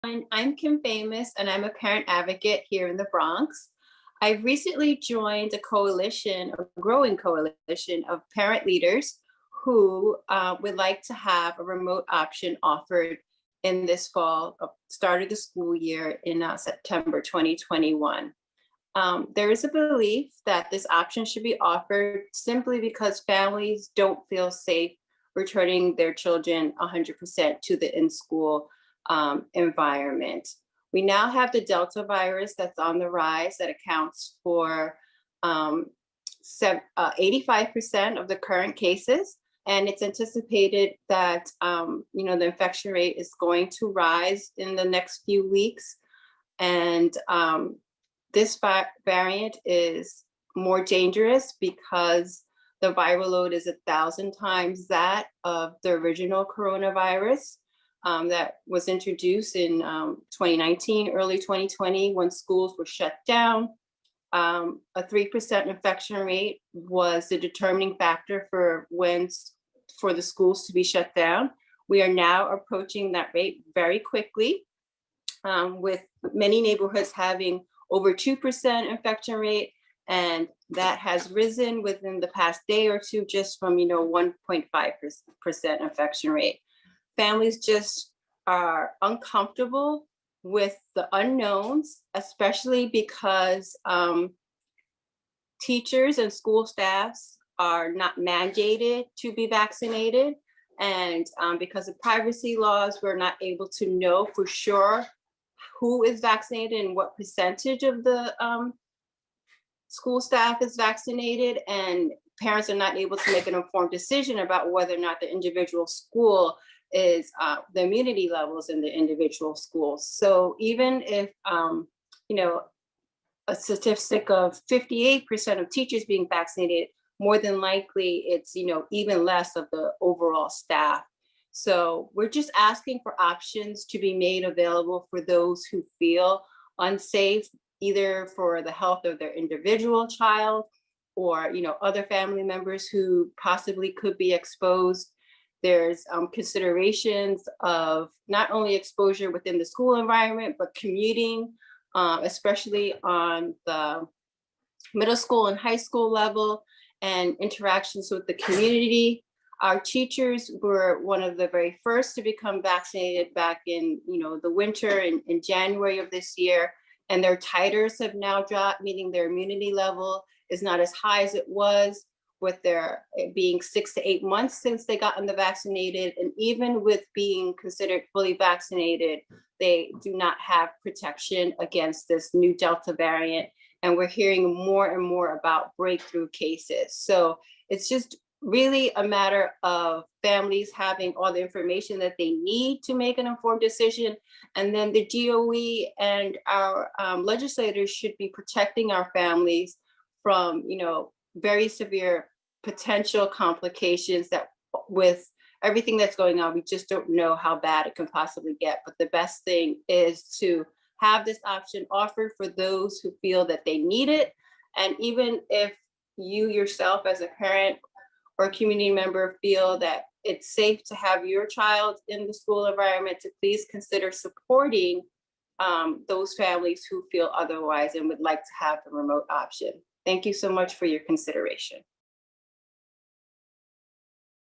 I'm Kim Famous, and I'm a parent advocate here in the Bronx. I recently joined a growing coalition of parent leaders who would like to have a remote option offered in this fall, start of the school year in September 2021. There is a belief that this option should be offered simply because families don't feel safe returning their children 100% to the in-school environment. We now have the Delta virus that's on the rise that accounts for 85% of the current cases. And it's anticipated that the infection rate is going to rise in the next few weeks. And this variant is more dangerous because the viral load is 1,000 times that of the original coronavirus that was introduced in 2019, early 2020, when schools were shut down. A 3% infection rate was the determining factor for the schools to be shut down. We are now approaching that rate very quickly, with many neighborhoods having over 2% infection rate, and that has risen within the past day or two just from 1.5% infection rate. Families just are uncomfortable with the unknowns, especially because teachers and school staffs are not mandated to be vaccinated. And because of privacy laws, we're not able to know for sure who is vaccinated and what percentage of the school staff is vaccinated. And parents are not able to make an informed decision about whether or not the individual school is the immunity levels in the individual schools. So even if, a statistic of 58% of teachers being vaccinated, more than likely it's, even less of the overall staff. So we're just asking for options to be made available for those who feel unsafe, either for the health of their individual child or, other family members who possibly could be exposed. There's considerations of not only exposure within the school environment, but commuting, especially on the middle school and high school level, and interactions with the community. Our teachers were one of the very first to become vaccinated back in the winter in January of this year, and their titers have now dropped, meaning their immunity level is not as high as it was, with their being 6 to 8 months since they gotten the vaccinated. And even with being considered fully vaccinated, they do not have protection against this new Delta variant. And we're hearing more and more about breakthrough cases. So it's just really a matter of families having all the information that they need to make an informed decision. And then the DOE and our legislators should be protecting our families from, very severe potential complications that, with everything that's going on, we just don't know how bad it can possibly get. But the best thing is to have this option offered for those who feel that they need it. And even if you yourself as a parent or community member feel that it's safe to have your child in the school environment, to please consider supporting those families who feel otherwise and would like to have the remote option. Thank you so much for your consideration.